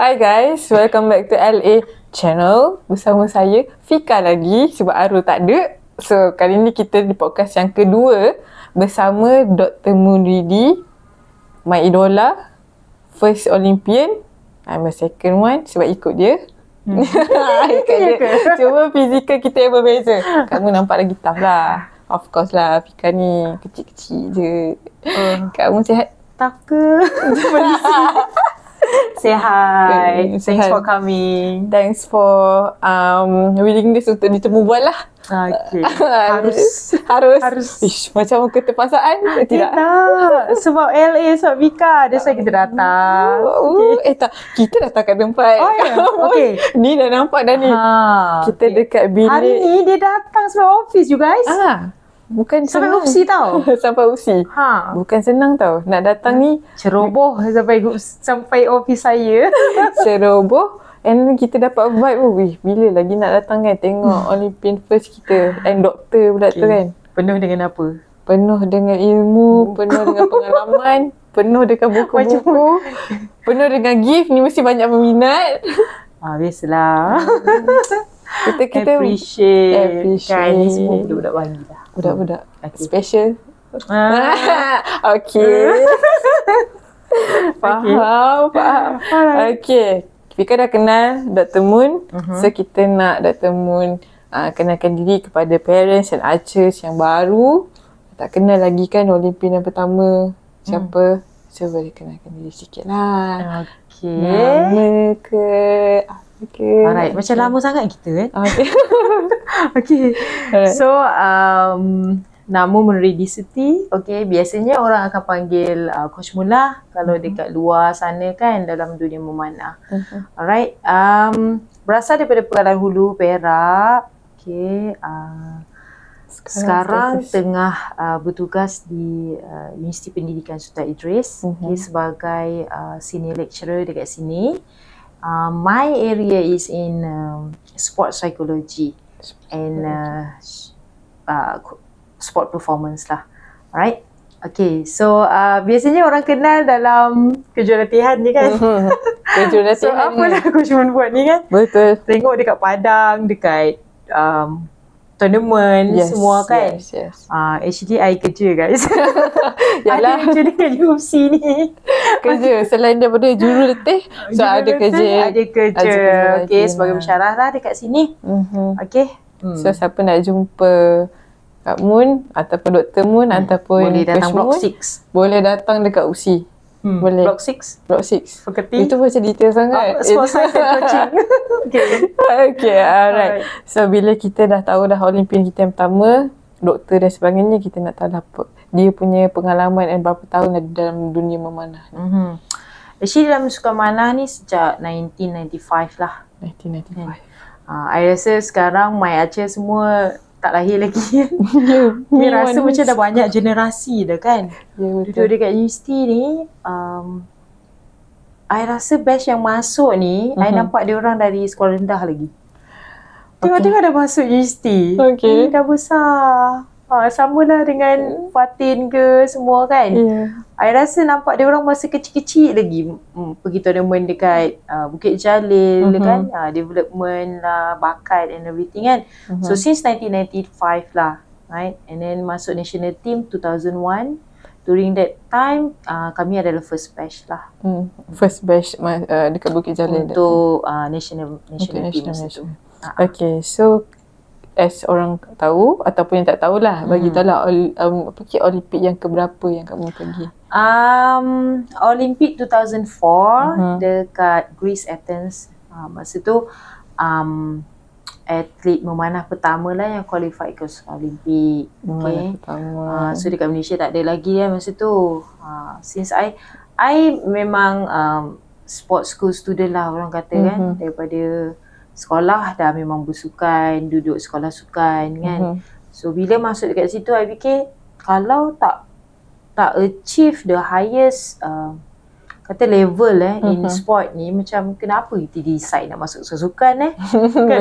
Hi guys, welcome back to LA channel. Bersama saya Fika lagi sebab Arul tak ada. So kali ni kita di podcast yang kedua bersama Dr. Munridi, my idola, first Olympian. I'm a second one sebab ikut dia. Ikut dia. Cuma fizikal kita yang berbeza. Kamu nampak lagi tough lah. Of course lah, Fika ni kecil-kecil je. Kamu sihat? Tak ke? Say hi. Thanks for coming. Thanks for willingness untuk ditemu lah. Okay. Harus. Ish, macam muka terpaksaan. Tidak. Sebab LA, sebab Vika. That's why kita datang. Tak. Kita datang kat tempat. Oh ya? Okay. Ni dah nampak dah ni. Kita dekat bilik. Hari ni dia datang sampai office you guys. Bukan sampai senang. UPSI tau. Sampai UPSI. Bukan senang tau. Nak datang ni. Ceroboh sampai office saya. Ceroboh. And then kita dapat vibe. Wih, bila lagi nak datang kan. Tengok Olympian first kita. And doktor pula tu kan. Penuh dengan apa? Penuh dengan ilmu. Penuh dengan pengalaman. Penuh dengan buku-buku. Penuh dengan gift. Ni mesti banyak peminat. Biasalah. Kita appreciate. Kan ni semua budak-budak bagi lah. Budak-budak special. Okay. Faham. Okay. Fika dah kenal Dr. Moon. So kita nak Dr. Moon kenalkan diri kepada parents and archers yang baru. Tak kenal lagi kan Olympian yang pertama. Siapa? So boleh kenalkan diri sikit lah. Okay. Nama ke? Alright, macam lama sangat kita kan. Okay. So nama Munridi Suti. Okay, biasanya orang akan panggil Coach Mula kalau dekat luar sana kan, dalam dunia memanah. Alright, berasal daripada Pekalai Hulu, Perak. Okay, sekarang tengah bertugas di Universiti Pendidikan Sultan Idris sebagai senior lecturer dekat sini. My area is in sports psychology and sport performance lah. Alright. Okay, so biasanya orang kenal dalam kejuaraan latihan ni kan. Kejuaraan latihan. So apalah Coach Mun buat ni kan. Betul. Tengok dekat padang, dekat tournament semua kan. Yes. Actually I kerja guys. Yalah. I kerja dekat UFC ni. Kerja selain daripada jurulatih. So ada kerja. Ada kerja. Okay, sebagai pensyarah lah dekat sini. Okay. So siapa nak jumpa Kak Moon ataupun Dr. Moon ataupun boleh datang Coach Block Moon, 6. boleh datang dekat UC. Boleh. Block 6. Block 6. Fakati. Itu macam detail sangat. Sport science and coaching. Okay, alright. So bila kita dah tahu dah Olympian kita yang pertama, doktor dan sebagainya, kita nak tahu apa dia punya pengalaman dan berapa tahun ada dalam dunia memanah. Actually dalam sukan manah ni sejak 1995 lah. 1995. I rasa sekarang my archer semua tak lahir lagi. Ni rasa macam dah banyak generasi dah kan. Duduk dekat universiti ni, I rasa batch yang masuk ni, I nampak dia orang dari sekolah rendah lagi. Tengok-tengok dah masuk universiti. Dah besar. Sama lah dengan Fatin ke semua kan. I rasa nampak dia orang masih kecil-kecil lagi pergi tournament dekat Bukit Jalil kan. Development lah, bakat and everything kan. So since 1995 lah, right? And then masuk national team 2001. During that time, kami adalah first batch lah. First batch dekat Bukit Jalil. Untuk national team masa tu. Okay, so as orang tahu ataupun yang tak tahulah, bagi tahu lah Olimpik yang keberapa yang kamu pergi? Olympic 2004 dekat Greece, Athens. Masa tu atlet memanah pertama lah yang qualify ke Olimpik. So dekat Malaysia tak ada lagi lah masa tu. Since I memang sports school student lah orang kata kan. Daripada sekolah dah memang bersukan, duduk sekolah sukan kan. So bila masuk dekat situ, I fikir kalau tak achieve the highest kata level in sport ni, macam kenapa kita decide nak masuk sukan kan.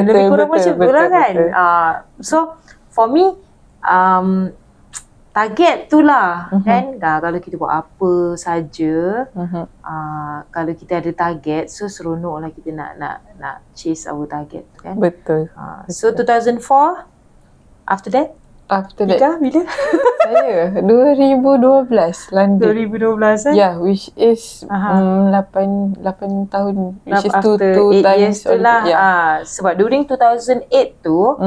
Lebih kurang macam tu lah kan. So for me target tu lah kan. Kalau kita buat apa saja, kalau kita ada target, so seronok lah kita nak chase our target kan. Betul. So 2004 after that nikah bila? Saya 2012 London. 2012 Yeah, which is 8 tahun, which is after 2 8 years times tu lah. yeah. Sebab during 2008 tu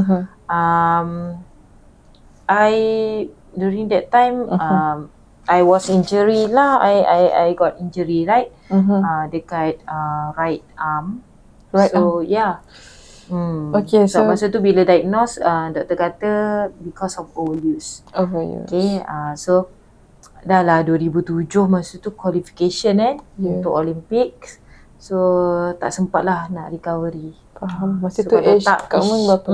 during that time I was injury lah. I got injury right dekat right arm. So yeah. Okay, so masa tu bila diagnose, doktor kata because of overuse. Okay, so dah lah 2007 masa tu qualification untuk Olympics. So tak sempat lah nak recovery. Faham. Masa tu age Kak Mun berapa?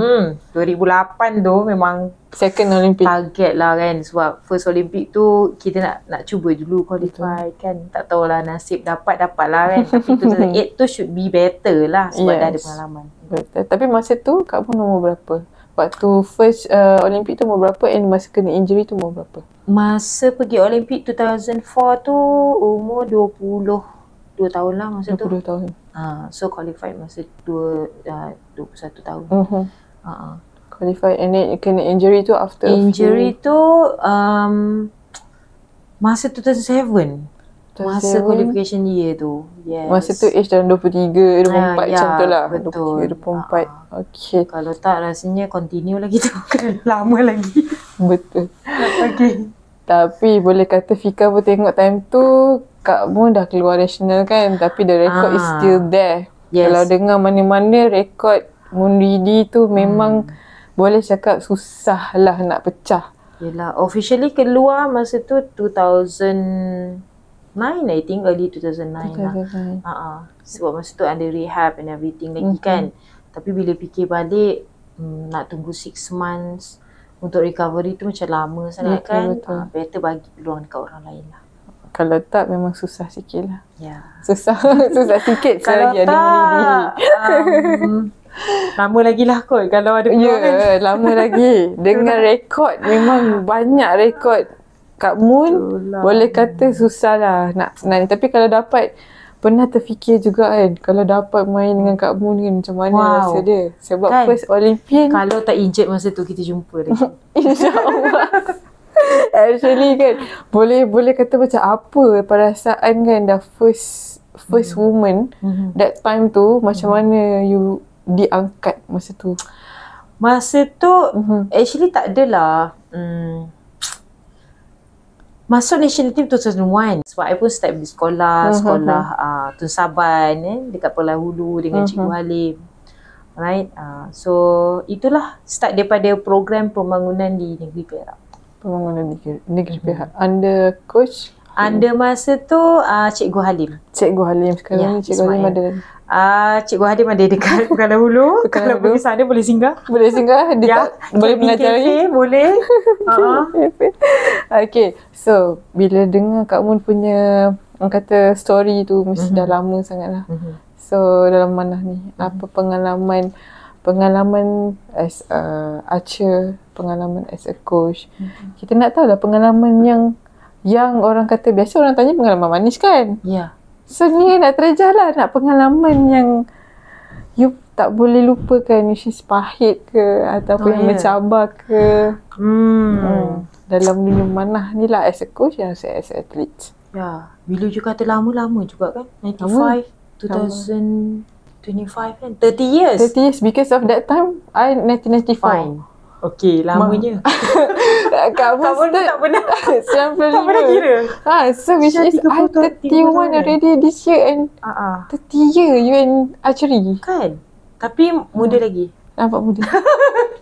2008 tu memang second Olympic. Target lah kan. Sebab first Olympic tu kita nak cuba dulu qualify kan. Tak tahulah nasib dapat lah kan. Tapi 2008 tu should be better lah sebab dah ada pengalaman. Betul. Tapi masa tu Kak Mun umur berapa? Waktu first Olympic tu umur berapa, and masa kena injury tu umur berapa? Masa pergi Olympic 2004 tu umur 22 tahun lah masa 22 tu. tahun. So qualified masa 21 tahun. Qualified, and then kena injury tu after injury tu masa 2007. Masa qualification year tu. Yes. Masa tu age dalam 23, 24 macam tu lah. Betul. 23, 24. Okay. Kalau tak rasanya continue lagi tu. Lama lagi. Betul. Okay. Tapi boleh kata Fika pun tengok time tu Kak Mun dah keluar national kan, tapi the record is still there. Yes. Kalau dengar mana-mana rekod Mun Ridi tu memang boleh cakap susah lah nak pecah. Yelah, officially keluar masa tu 2009 I think, early 2009 lah. Sebab masa tu ada rehab and everything lagi kan. Tapi bila fikir balik, nak tunggu 6 months untuk recovery tu macam lama sangat kan. Better bagi peluang dekat orang lain lah. Kalau tak memang susah sikit lah. Susah sikit. Kalau tak lama lagi lah kot kalau ada peluang kan. Lama lagi. Dengan rekod, memang banyak rekod Kak Mun. Boleh kata susah lah nak. Tapi kalau dapat, pernah terfikir juga kan, kalau dapat main dengan Kak Mun kan, macam mana rasa dia. Sebab kan, first Olympian. Kalau tak injured masa tu, kita jumpa lagi. InsyaAllah. Actually kan, boleh kata macam apa perasaan kan, dah first woman that time tu, macam mana you diangkat masa tu? Masa tu actually tak adalah masuk national team 2001 sebab I pun start di sekolah Tun Saban dekat Pulau Hulu dengan Cikgu Halim. Right, so itulah start daripada program pembangunan di Negeri Perak. Pembangunan Negeri Perak. Under coach? Under masa tu Cikgu Halim. Cikgu Halim sekarang ni Cikgu Halim ada. Cikgu Halim ada dekat Pulau Hulu. Kalau pergi sana boleh singgah. Boleh singgah? Boleh mengajari? Boleh. Okay, so bila dengar Kak Mun punya orang kata story tu mesti dah lama sangat lah. So dalam mana ni, apa pengalaman as a archer, pengalaman as a coach. Kita nak tahu lah pengalaman yang orang kata, biasa orang tanya pengalaman manis kan? So ni nak terajah lah, nak pengalaman yang you tak boleh lupakan, which is pahit ke ataupun yang mencabar ke. Dalam dunia manah ni lah as a coach dan as a athlete. Bila you kata lama-lama juga kan? 95, 2025 kan? 30 years. 30 years because of that time, I 1994. Okay, lamanya. Kak Mun tak pernah 95. Tak pernah kira. So which is I 31 already this year, and 30 year you in archery. Kan? Tapi muda lagi. Nampak muda.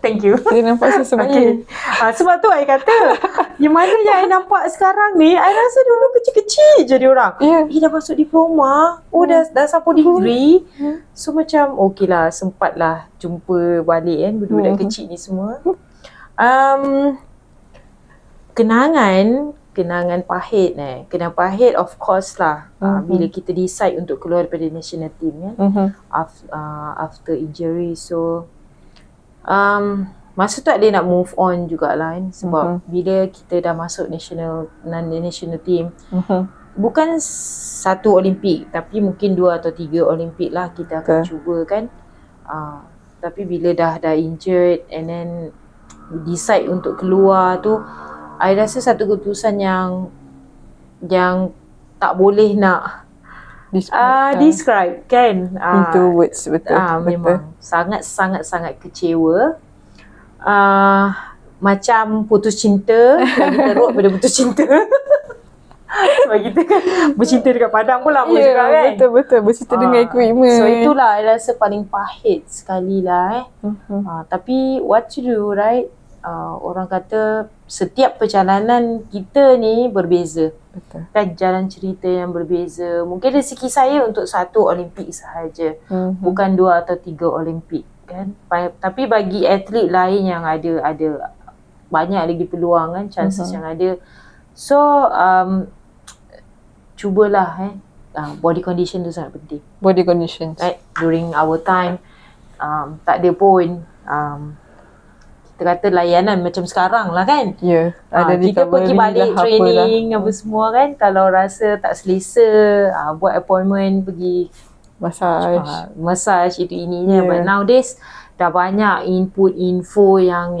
Thank you. Dia nampak sesuai. Sebab tu I kata, yang mana yang I nampak sekarang ni, I rasa dulu kecil-kecil je dia orang. Dah masuk diploma, dah sampai degree. So macam okey lah, sempat lah jumpa balik kan budak-budak kecil ni semua. Kenangan pahit Kenangan pahit of course lah. Bila kita decide untuk keluar daripada national team kan, after injury. So masa tu ada nak move on jugalah kan. Sebab bila kita dah masuk national team, bukan satu Olimpik, tapi mungkin 2 atau 3 Olimpik lah kita akan cuba kan. Tapi bila dah injured and then decide untuk keluar tu, I rasa satu keputusan yang tak boleh nak describe kan. Into words, betul. Memang sangat kecewa. Macam putus cinta, lagi teruk pada putus cinta. Sebab kita kan bercinta dekat padang pun lama juga kan. Betul. Bercinta dengan equipment. So itulah I rasa paling pahit sekali lah tapi what to do, right? Orang kata setiap perjalanan kita ni berbeza. Betul. Kan jalan cerita yang berbeza. Mungkin rezeki saya untuk 1 Olimpik sahaja. Bukan 2 atau 3 Olimpik kan. Tapi bagi atlet lain yang ada banyak lagi peluang kan, chances yang ada. So cubalah body condition tu sangat penting. Body condition. Right? During our time tak ada pun kita kata layanan macam sekarang lah kan. Ada kita pergi balik training apa semua kan. Kalau rasa tak selesa, buat appointment pergi massage itu ininya. But nowadays dah banyak info yang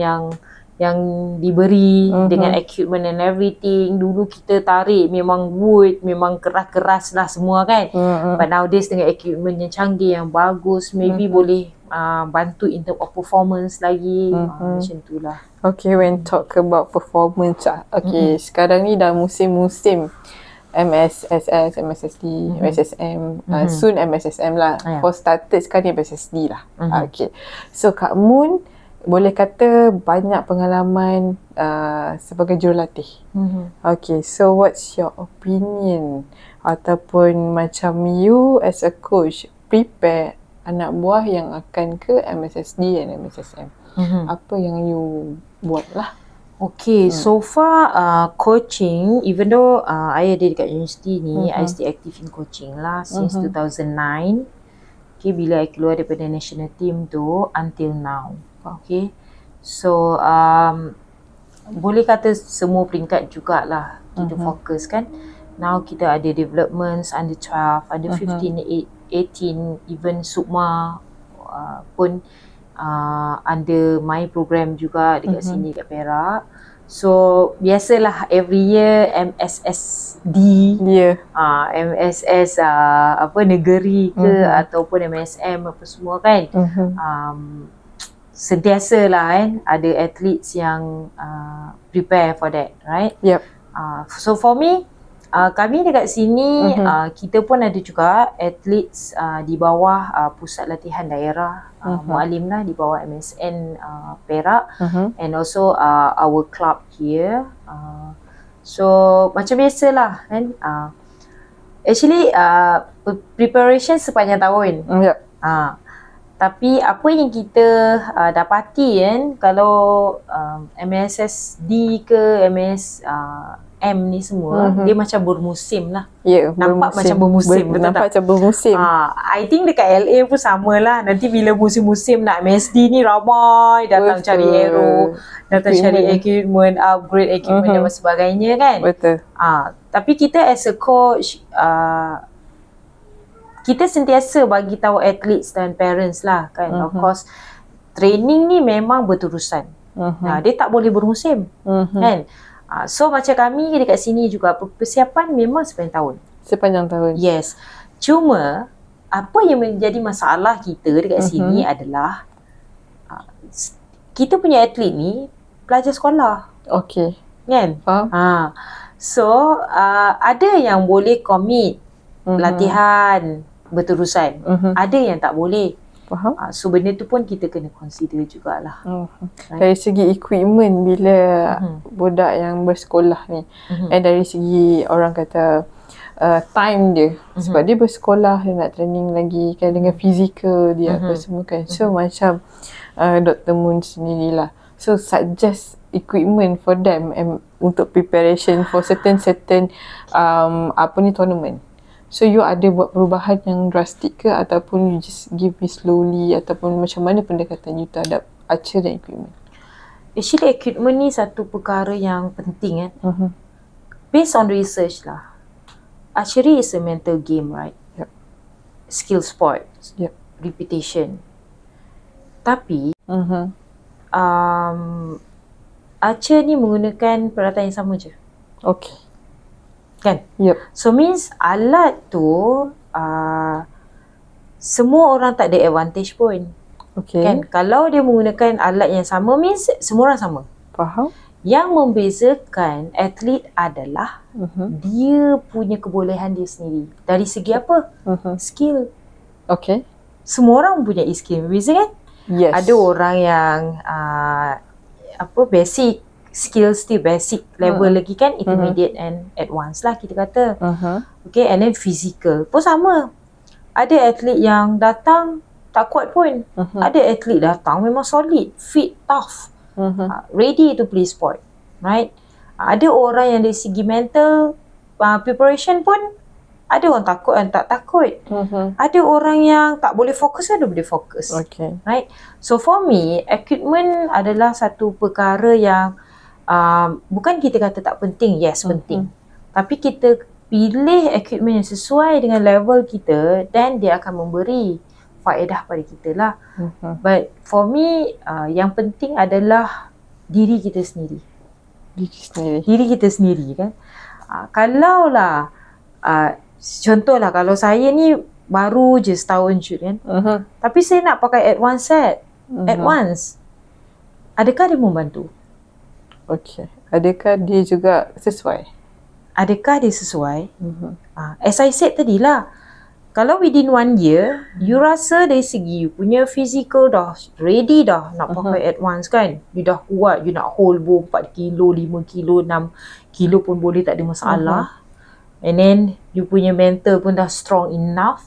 diberi dengan equipment and everything. Dulu kita tarik memang wood, memang keras-keras lah semua kan. But nowadays dengan equipment yang canggih, yang bagus, maybe boleh bantu in term of performance lagi. Macam tu lah. Okay, when talk about performance sekarang ni dah musim-musim MSSS, MSSD, MSSM, soon MSSM lah. For started sekarang ni MSSD lah. Okay, so Kak Mun boleh kata banyak pengalaman sebagai jurulatih. Okay, so what's your opinion ataupun macam you as a coach prepare anak buah yang akan ke MSSD dan MSSM? Apa yang you buat lah? Okay, so far coaching, even though I ada dekat universiti ni, I still active in coaching lah since 2009. Okay, bila I keluar daripada national team tu until now. Okay, so boleh kata semua peringkat jugalah kita fokus kan. Now kita ada developments under 12, under 15, 18, even Sukma pun under my program juga dekat sini dekat Perak. So biasalah every year MSSD, MSS negeri ke ataupun MSM apa semua kan. Sentiasa lah kan ada athletes yang prepare for that, right? So for me, kami dekat sini kita pun ada juga athletes di bawah pusat latihan daerah Mualim lah, di bawah MSN Perak, and also our club here. So macam biasalah kan. Actually preparation sepanjang tahun. Tapi apa yang kita dapati kan, kalau MSSD ke MSM ni semua, dia macam bermusim lah. Nampak macam bermusim. Nampak macam bermusim. I think dekat LA pun sama lah. Nanti bila musim-musim nak MSD ni ramai datang cari aero, datang cari equipment, upgrade equipment dan sebagainya kan. Tapi kita as a coach, kita sentiasa bagi tahu athletes dan parents lah kan. Of course, training ni memang berterusan. Dia tak boleh bermusim kan. So macam kami dekat sini juga persiapan memang sepanjang tahun. Yes. Cuma apa yang menjadi masalah kita dekat sini adalah kita punya atlet ni pelajar sekolah. Okay. Kan? So ada yang boleh commit latihan berterusan. Ada yang tak boleh. So benda tu pun kita kena consider jugalah. Dari segi equipment bila budak yang bersekolah ni, dari segi orang kata time dia, sebab dia bersekolah, dia nak training lagi kan, dengan fizikal dia apa semua kan. So macam Dr. Mun sendirilah, so suggest equipment for them untuk preparation for certain tournament. So you ada buat perubahan yang drastik ke, ataupun you just give me slowly, ataupun macam mana pendekatan you terhadap archer dan equipment? actually equipment ni satu perkara yang penting based on research lah. Archery is a mental game, right? Yep. Skill sport. Yep. Repetition. Tapi archer ni menggunakan peralatan yang sama je. Okay. Kan? Yep. So means alat tu semua orang tak ada advantage pun. Okay. Kan? Kalau dia menggunakan alat yang sama means semua orang sama. Faham. Yang membezakan atlet adalah dia punya kebolehan dia sendiri. Dari segi apa? Skill. Okay. Semua orang punya skill. Berbeza kan? Yes. Ada orang yang basic skill, still basic level lagi kan, intermediate and advanced lah kita kata. Okay, and then physical pun sama. Ada atlet yang datang tak kuat pun. Ada atlet datang memang solid, fit, tough, ready to play sport, right? Ada orang yang dari segi mental preparation pun, ada orang takut dan tak takut. Ada orang yang tak boleh fokus, ada boleh fokus. Okay. Right? So for me, equipment adalah satu perkara yang bukan kita kata tak penting. Yes, penting. Tapi kita pilih equipment yang sesuai dengan level kita, dan dia akan memberi faedah pada kita lah. But for me, yang penting adalah diri kita sendiri. Diri kita sendiri kan. Kalaulah contohlah, kalau saya ni baru je setahun shoot kan, tapi saya nak pakai advance set, advance, adakah dia membantu? Okay. Adakah dia juga sesuai? Adakah dia sesuai? As I said tadi lah, kalau within 1 year, you rasa dari segi you punya physical dah ready dah nak pakai advance kan, you dah kuat, you nak hold bow 4 kilo, 5 kilo, 6 kilo pun boleh, tak ada masalah. And then you punya mental pun dah strong enough,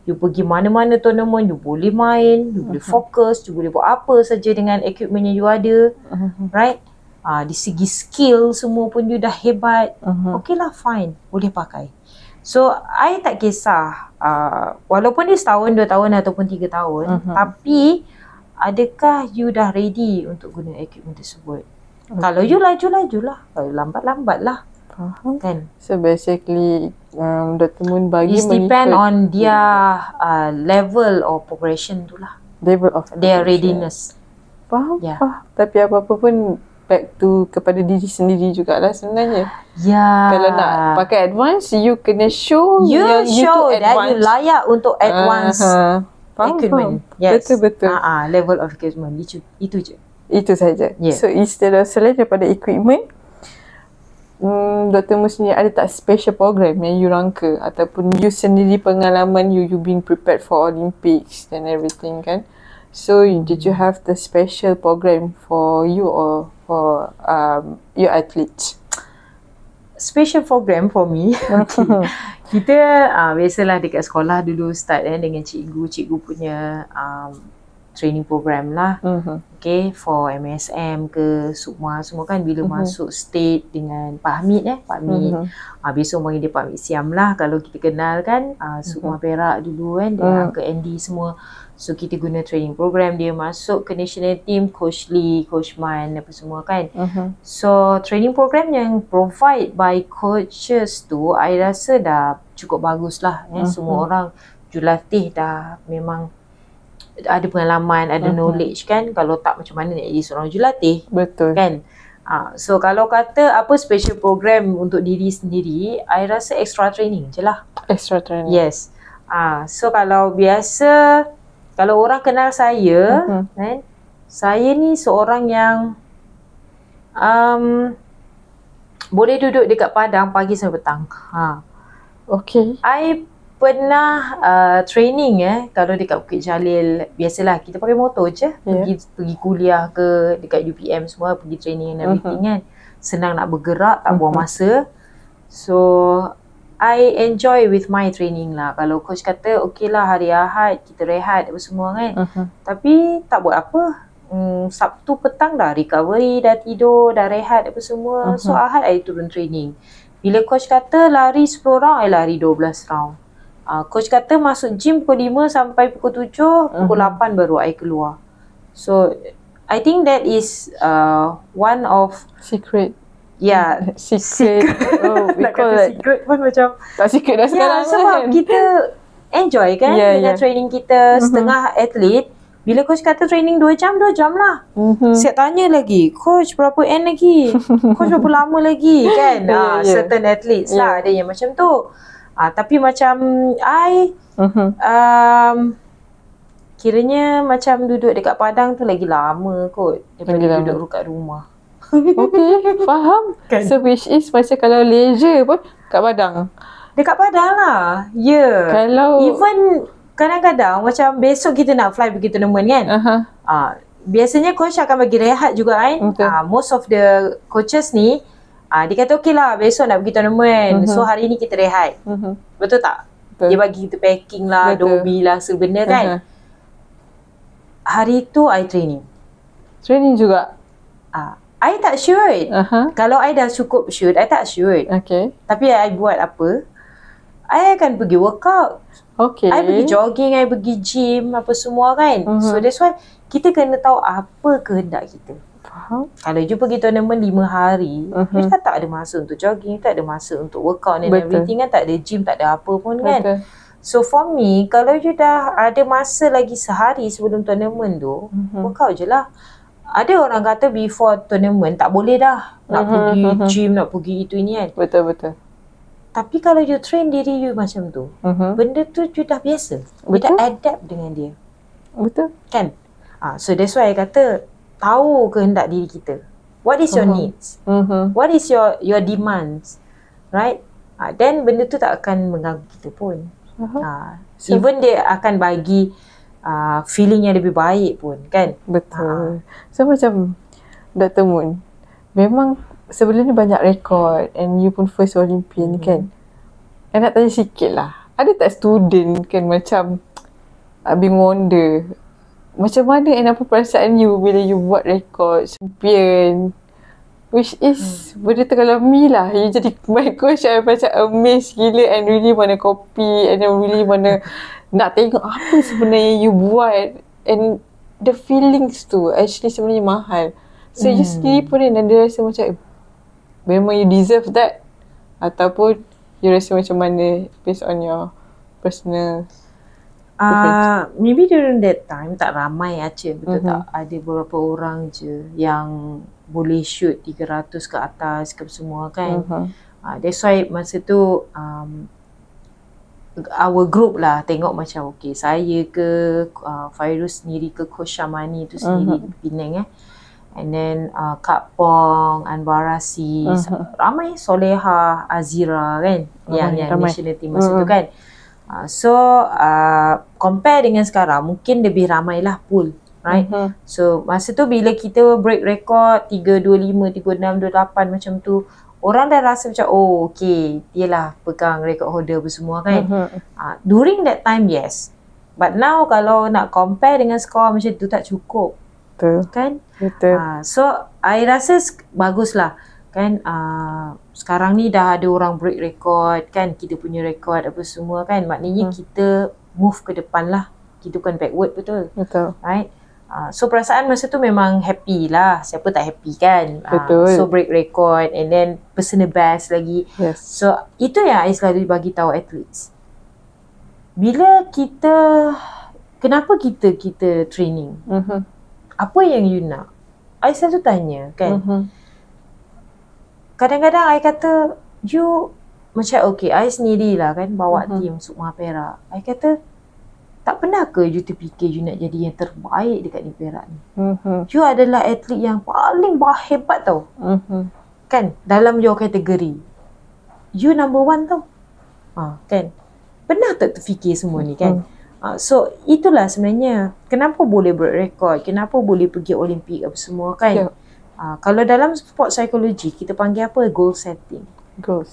you pergi mana-mana tournament, you boleh main, you boleh fokus, you boleh buat apa saja dengan equipment yang you ada, right? Di segi skill semua pun you dah hebat, okay lah, fine, boleh pakai. So I tak kisah walaupun dia setahun, 2 tahun ataupun 3 tahun, tapi adakah you dah ready untuk guna equipment tersebut? Kalau you laju-laju lah, kalau lambat-lambat lah. Kan? So basically Dr. Moon bagi it depend on their level of progression tu lah, level of their readiness. Faham? Tapi apa-apa pun back to kepada diri sendiri jugalah sebenarnya. Kalau nak pakai advance, you kena show you show that you layak untuk advance equipment. Yes. Betul-betul. Level of equipment itu je. Itu saja. So instead of selain daripada equipment, Dr. Moon sendiri ada tak special program yang you rangka, ataupun you sendiri pengalaman you being prepared for Olympics and everything kan? So did you have the special program for you or for your athletes? Special program for me. Kita biasalah dekat sekolah dulu start dengan cikgu punya training program lah. Okay, for MSM ke Sukma semua kan, bila masuk state dengan Pak Hamid Pak Hamid. Biasa orang dia Pak Hamid Siam lah kalau kita kenal kan. Sukma Perak dulu kan, dia Uncle Andy semua. So kita guna training program, dia masuk ke national team, Coach Lee, Coach Man apa semua kan. So training program yang provide by coaches tu, I rasa dah cukup bagus lah. Semua orang jurulatih dah memang ada pengalaman, ada knowledge kan. Kalau tak macam mana nak jadi seorang jurulatih. Betul kan. So kalau kata apa special program untuk diri sendiri, I rasa extra training je lah. Extra training. Yes. So kalau biasa, kalau orang kenal saya kan, saya ni seorang yang boleh duduk dekat padang pagi sampai petang. Okay. I pernah training kalau dekat Bukit Jalil, biasalah kita pakai motor je, pergi kuliah ke dekat UPM semua, pergi training and everything kan. Senang nak bergerak, tak buang masa. So I enjoy with my training lah. Kalau coach kata okay lah hari Ahad kita rehat apa semua kan, tapi tak buat apa. Sabtu petang dah recovery, dah tidur, dah rehat apa semua. So Ahad I turun training. Bila coach kata lari 10 round, I lari 12 round. Coach kata masuk gym pukul 5 sampai pukul 7, pukul 8 baru I keluar. So I think that is one of secret. Yeah, secret. Oh, we call it secret pun macam tak secret dah sekarang. Sebab kita enjoy kan dengan training kita. Setengah atlet, bila coach kata training 2 jam lah. Siap tanya lagi, coach berapa N lagi? Coach berapa lama lagi kan? Certain athletes lah ada yang macam tu. Tapi macam I kiranya macam duduk dekat padang tu lagi lama kot daripada duduk kat rumah. Okay, faham. Kan? So which is macam kalau leisure pun kat padang. Dekat padang lah. Ya. Kalau even kadang-kadang macam besok kita nak fly pergi tournament kan. Biasanya coach akan bagi rehat juga kan. Most of the coaches ni dia kata okey lah besok nak pergi tournament. So hari ni kita rehat. Betul tak? Betul. Dia bagi kita packing lah, dobi lah sebenarnya kan. Hari tu I training. Training juga? I tak shoot. Kalau I dah cukup shoot, I tak shoot. Okay. Tapi I buat apa? I akan pergi workout. Okay. I pergi jogging, I pergi gym, apa semua kan. So that's why kita kena tahu apa kehendak kita. Faham. Kalau you pergi tournament 5 hari, you tak ada masa untuk jogging, tak ada masa untuk workout and everything kan. Tak ada gym, tak ada apa pun kan. So for me, kalau you dah ada masa lagi sehari sebelum tournament tu, workout je lah. Ada orang kata before tournament tak boleh dah nak pergi gym, nak pergi itu ini kan. Betul. Tapi kalau you train diri you macam tu, benda tu you dah biasa. You dah adapt dengan dia. Betul. Kan? So that's why I kata tahu kehendak diri kita. What is your needs? What is your demands? Right? Then benda tu tak akan mengganggu kita pun. Even dia akan bagi feeling yang lebih baik pun kan. Betul. So macam Dr. Moon, memang sebelum ni banyak rekod and you pun first Olympian kan. I nak tanya sikit lah, ada tak student kan macam being wonder macam mana and apa perasaan you bila you buat rekod champion, which is benda tu kalau me lah, you jadi my coach, I macam amazed gila and really wanna copy and then really wanna nak tengok apa sebenarnya you buat, and the feelings tu actually sebenarnya mahal. So you sendiri pun ada rasa macam memang you deserve that, ataupun you rasa macam mana based on your personal maybe during that time tak ramai aja, betul tak? Ada beberapa orang je yang boleh shoot 300 ke atas ke semua kan. That's why masa tu our group lah tengok macam okay, saya ke Fairuz sendiri ke Coach Syamani tu sendiri di Penang and then Kak Pong, Anwar Aziz, ramai, Soleha, Azira kan, yang national team masa tu kan. So compare dengan sekarang mungkin lebih ramai lah pool, right? So masa tu bila kita break record 325, 36, 28 macam tu, orang dah rasa macam oh okay, dia lah pegang record holder semua kan. During that time yes, but now kalau nak compare dengan skor macam tu tak cukup. Betul. Kan? Betul. So I rasa baguslah kan. Sekarang ni dah ada orang break record kan, kita punya record apa semua kan, maknanya kita move ke depan lah, kita bukan backward. Betul? Right? So perasaan masa tu memang happy lah, siapa tak happy kan. Betul. So break record and then personal best lagi. So itu yang I selalu bagi tahu athletes, bila kenapa kita training, apa yang you nak, I selalu tanya kan. Kadang-kadang I kata you macam okay, I sendirilah kan bawa team Sukma Perak, I kata tak pernah ke you terfikir you nak jadi yang terbaik dekat di Perak ni? You adalah atlet yang paling hebat tau. Kan? Dalam your kategori. You number 1 tau. Kan? Pernah tak terfikir semua ni kan? So itulah sebenarnya kenapa boleh break record, kenapa boleh pergi Olimpik apa semua kan. Kalau dalam sport psikologi kita panggil apa? Goal setting.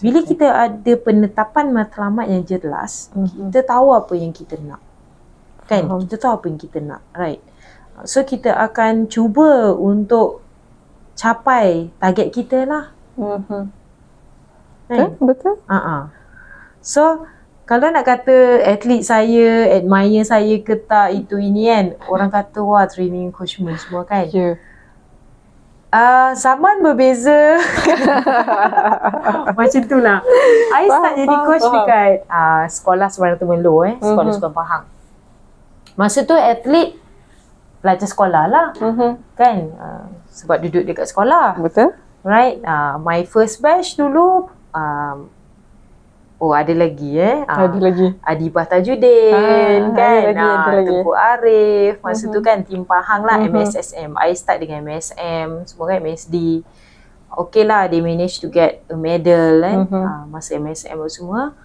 Bila kita ada penetapan matlamat yang jelas, kita tahu apa yang kita nak. Kan? Kita tahu apa yang kita nak, right? So kita akan cuba untuk capai target kita lah. Kan? Betul. So Kalau nak kata atlet saya, admire saya ke tak, itu ini kan, orang kata wah training coach Mun semua kan. Ya. Zaman berbeza. Macam tu lah. I start jadi coach dekat sekolah Sebarang Temerloh sekolah Sukan Pahang. Masa tu atlet pelajar sekolah lah. Kan? Sebab duduk dekat sekolah. Betul. Right? My first batch dulu ada lagi ada lagi. Adibah Tajuddin kan, ada lagi. Tengku Arif. Masa tu kan tim Pahang lah, MSSM. I start dengan MSM, semua kan MSD. Okay lah, they managed to get a medal kan, masa MSM semua.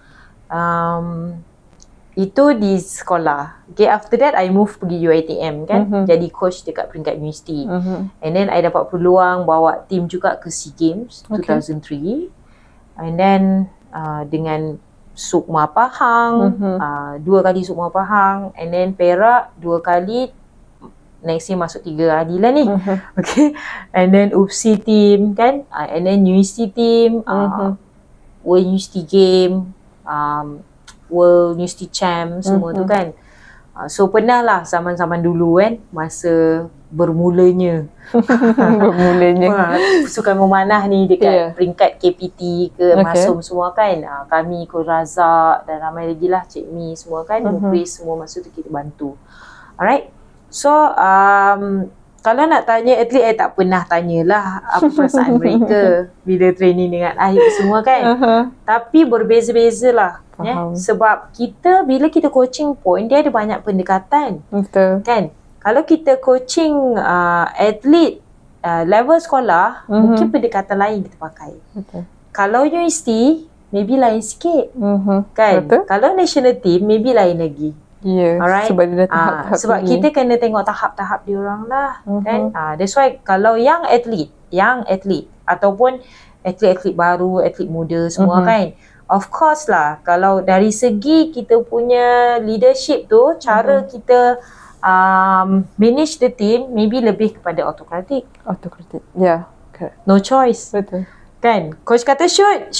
Itu di sekolah. Okay, after that I move pergi UiTM kan, jadi coach dekat peringkat universiti. And then I dapat peluang bawa tim juga ke SEA Games 2003. And then dengan Sukma Pahang, 2 kali Sukma Pahang, and then Perak 2 kali, next year masuk 3 kali lah ni. Okay, and then UPSI team kan, and then university team, World University Game, World University Champ, semua tu kan. So pernah lah zaman-zaman dulu kan, masa bermulanya sukan memanah ni dekat peringkat KPT ke Masum semua kan, kami Kul Razak dan ramai lagi lah, Cik Mi semua kan, Mukris semua masa tu kita bantu. Alright, so kalau nak tanya atlet, tak pernah tanyalah apa perasaan mereka bila training dengan Ahib semua kan. Tapi berbeza-beza lah. Sebab kita, bila kita coaching pun, dia ada banyak pendekatan. Betul. Kan? Kalau kita coaching atlet level sekolah, mungkin pendekatan lain kita pakai. Betul. Kalau universiti, maybe lain sikit. Kan? Betul. Kalau national team, maybe lain lagi. Ya, alright? sebab dia dah tahap-tahap sebab ni. kita kena tengok tahap-tahap diorang lah. Kan? That's why kalau young atlet ataupun atlet-atlet baru, atlet muda semua kan, of course lah, kalau dari segi kita punya leadership tu, cara kita manage the team, maybe lebih kepada autokratik. Ya, correct. No choice. Betul. Kan? Coach kata shoot.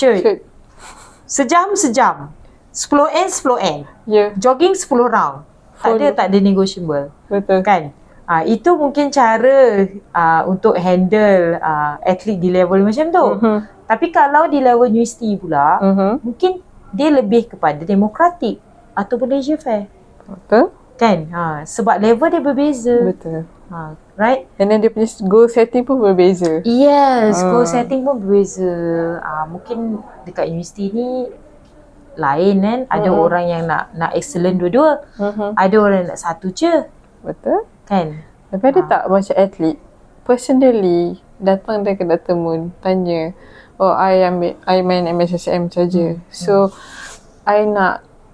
Sejam 10 10 Ya. jogging 10 round. Tak ada negotiable. Betul. Kan? Itu mungkin cara untuk handle atlet di level macam tu. Tapi kalau di level universiti pula, mungkin dia lebih kepada demokratik atau leisure fair. Betul. Kan? Sebab level dia berbeza. Betul. Right? And then dia punya goal setting pun berbeza. Yes, goal setting pun berbeza. Mungkin dekat universiti ni lain kan. Ada orang yang nak excellent dua-dua. Ada orang yang nak satu je. Betul. Kan? Tapi ada tak macam atlet personally datang ke Dr. Mun tanya, I main MSSM saja. So I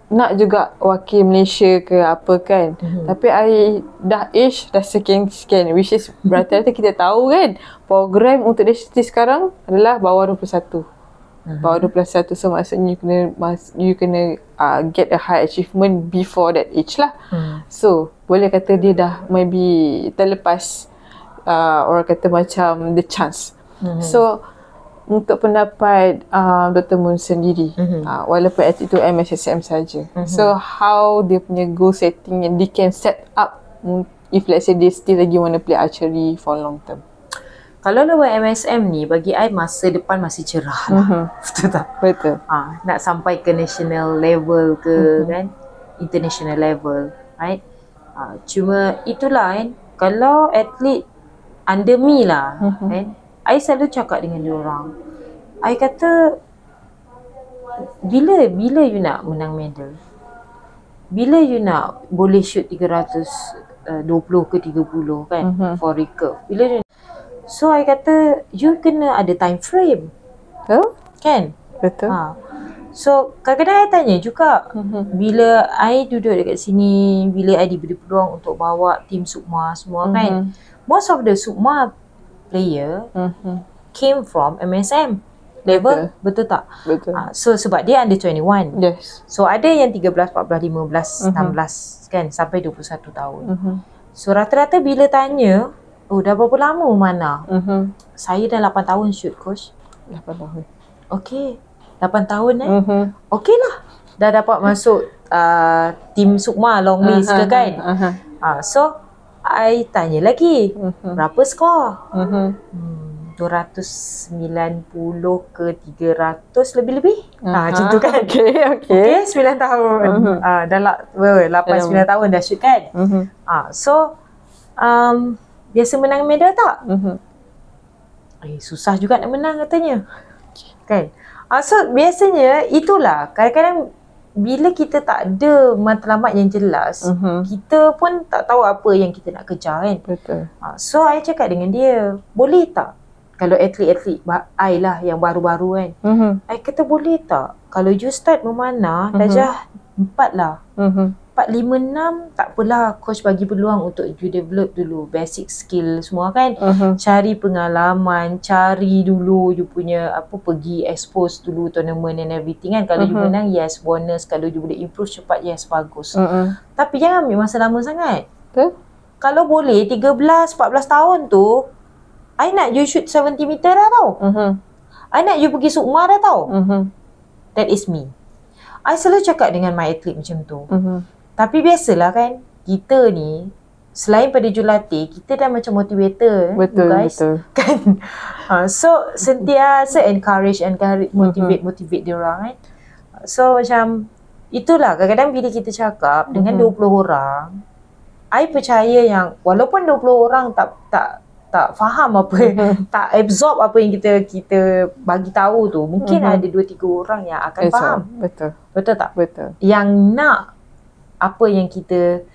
nak juga wakil Malaysia ke apa kan. Tapi I dah age dah sekian, which is berarti kita tahu kan program untuk universiti sekarang adalah bawah 21. Bawah 21, so maksudnya you kena get a high achievement before that age lah. So boleh kata dia dah maybe terlepas orang kata macam the chance. So untuk pendapat Dr. Mun sendiri, walaupun itu MSSM saja, so how dia punya goal setting yang dia can set up if let's say dia still lagi want to play archery for long term? Kalau level MSM ni, bagi I masa depan masih cerah lah. Betul tak? Betul. Nak sampai ke national level ke kan, international level, right? Cuma itulah kan, kalau atlet under me lah, kan, I selalu cakap dengan diorang, I kata, bila you nak menang medal? Bila you nak boleh shoot 320 ke 30 kan, for recurve? Bila you, so I kata, you kena ada time frame. Kan? Betul. So kadang-kadang I tanya juga, bila I duduk dekat sini, bila I diberi peluang untuk bawa tim Sukma semua kan, most of the Sukma player came from MSM level. Betul tak? Betul. So sebab dia under 21. Yes. So ada yang 13, 14, 15, 16 kan, sampai 21 tahun. So rata-rata bila tanya, dah berapa lama mana? Saya dah 8 tahun shoot, coach. 8 tahun. Okay, 8 tahun Okey lah. dah dapat masuk tim Sukma long list ke kan. So I tanya lagi, berapa skor? 290 ke 300 lebih-lebih. Macam tu kan. Okay, 9 tahun. Dah 8-9 tahun dah shoot kan. So biasa menang medal tak? Susah juga nak menang katanya. Kan? So biasanya itulah, kadang-kadang bila kita tak ada matlamat yang jelas, kita pun tak tahu apa yang kita nak kejar kan. Betul. So I cakap dengan dia, boleh tak kalau atlet-atlet I lah yang baru-baru kan, I kata boleh tak kalau you start memanah darjah 4 lah, 4, 5, 6 tak apalah, coach bagi peluang untuk you develop dulu basic skill semua kan. Cari pengalaman, cari dulu you punya pergi expose dulu tournament and everything kan. Kalau you menang, yes, bonus. Kalau you boleh improve cepat, yes, bagus. Tapi jangan ambil masa lama sangat. Kalau boleh 13-14 tahun tu, I nak you shoot 70 meter dah tau. I nak you pergi Sukma dah tau. That is me. I selalu cakap dengan my athlete macam tu. Tapi biasalah kan, kita ni selain pada jurulatih, kita dah macam motivator. Betul, guys. betul. Kan? So sentiasa encourage, motivate dia orang kan. So macam itulah, kadang-kadang bila kita cakap dengan 20 orang, I percaya yang walaupun 20 orang tak faham apa, tak absorb apa yang kita bagi tahu tu, mungkin ada 2-3 orang yang akan faham. Betul. Betul tak? Betul. Yang nak apa yang kita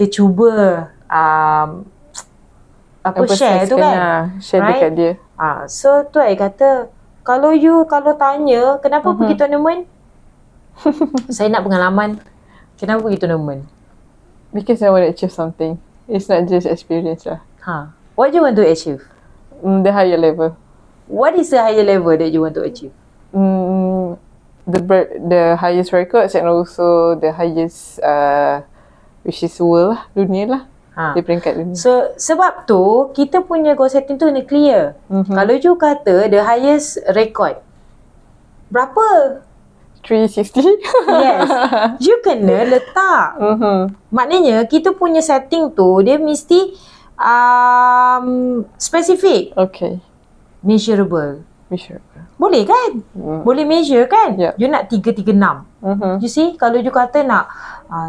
cuba share tu kan. Share dekat dia. So tu I kata, kalau tanya kenapa pergi tournament? Saya nak pengalaman. Kenapa pergi tournament? Because I want to achieve something. It's not just experience lah. What do you want to achieve? The higher level. What is the higher level that you want to achieve? The highest records and also the highest which is world lah, dunia lah. Di peringkat dunia. So sebab tu kita punya goal setting tu kena clear. Kalau you kata the highest record, berapa? 360. Yes. You kena letak. Maknanya kita punya setting tu dia mesti specific. Okay. Measurable. Boleh kan? Boleh measure kan? Yep. You nak 336. You see, kalau you kata nak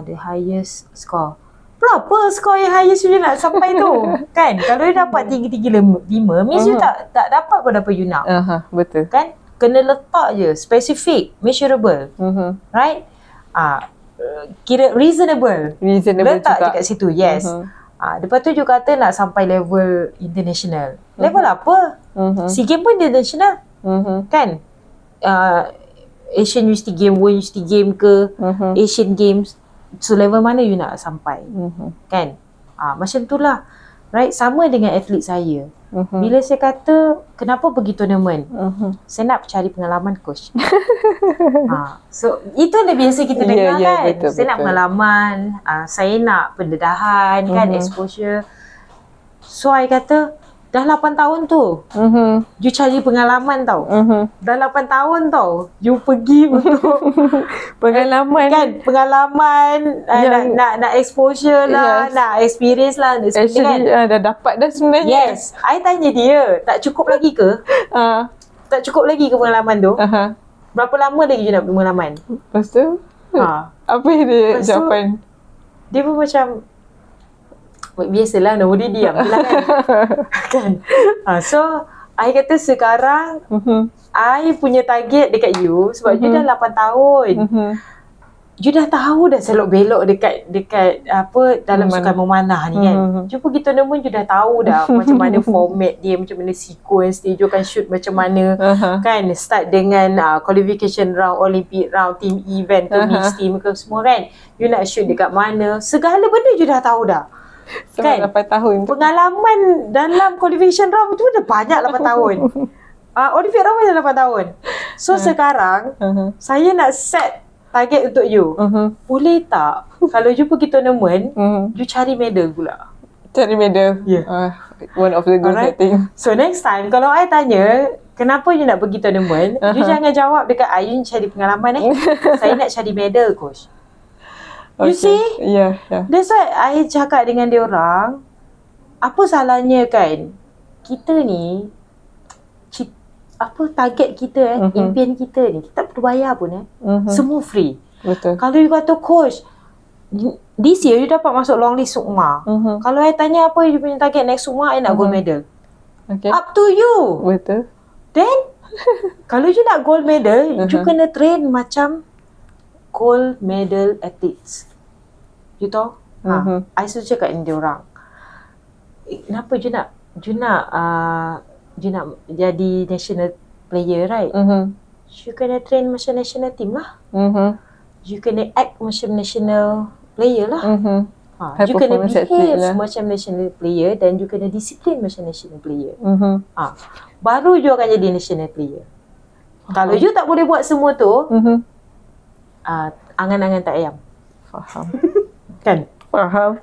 the highest score, berapa skor yang highest you nak sampai tu? Kan? Kalau you dapat 335, means you tak dapat pun apa you nak. Betul. Kan? Kena letak je, specific, measurable. Right? Kira reasonable. Letak juga je kat situ, yes. Lepas tu you kata nak sampai level international. Level apa? SEA Games pun international. Kan? Asian University Game, World University Game ke, Asian Games. So level mana you nak sampai? Kan? Macam tu lah. Right? Sama dengan atlet saya. Bila saya kata kenapa pergi tournament, saya nak cari pengalaman coach. So itu dah biasa kita dengar kan. Betul, saya nak pengalaman, saya nak pendedahan kan, exposure. So I kata dah 8 tahun tu, you cari pengalaman tau. Dah 8 tahun tau, you pergi untuk pengalaman kan, pengalaman, nak exposure lah, nak experience lah. Actually kan? Dah dapat dah sebenarnya. Yes. I tanya dia, tak cukup lagi ke? Tak cukup lagi ke pengalaman tu? Berapa lama lagi you nak pengalaman? Lepas tu apa yang dia jawapan? Dia pun macam biasalah, nobody diam lah kan. So I kata sekarang I punya target dekat you, sebab you dah 8 tahun. You dah tahu dah selok belok dekat apa dalam sukan memanah ni kan. You pergi tournament, you dah tahu dah macam mana format dia, macam mana sequence dia, you akan shoot macam mana kan. Start dengan qualification round, Olympic round, team event ke, mixed team ke, semua kan. You nak shoot dekat mana, segala benda you dah tahu dah. Kan? 8 tahun tu. Pengalaman dalam qualification round tu dah banyak 8 tahun. Olympic round pun dah 8 tahun. So sekarang saya nak set target untuk you. Boleh tak kalau you pergi tournament, you cari medal pula? Cari medal? Yeah. One of the goal setting. So next time kalau I tanya kenapa you nak pergi tournament? You jangan jawab dekat you cari pengalaman saya nak cari medal coach. You see? Yeah. That's why I cakap dengan dia orang, apa salahnya kan? Kita ni apa target kita impian kita ni, kita tak perlu bayar pun semua free. Betul. Kalau you kata coach, this year you dapat masuk long list SUKMA. Kalau I tanya apa you punya target next SUKMA, I nak gold medal. Okay. Up to you. Betul. Then kalau you nak gold medal, you kena train macam gold medal athletes. You tahu? I suruh cakap dengan dia orang, kenapa you nak jadi national player, right? You kena train macam national team lah. You kena act macam national player lah. You kena behave macam national player dan you kena disiplin macam national player. Baru you akan jadi national player. Kalau you tak boleh buat semua tu, angan-angan tak ayam. Faham. Kan? Faham.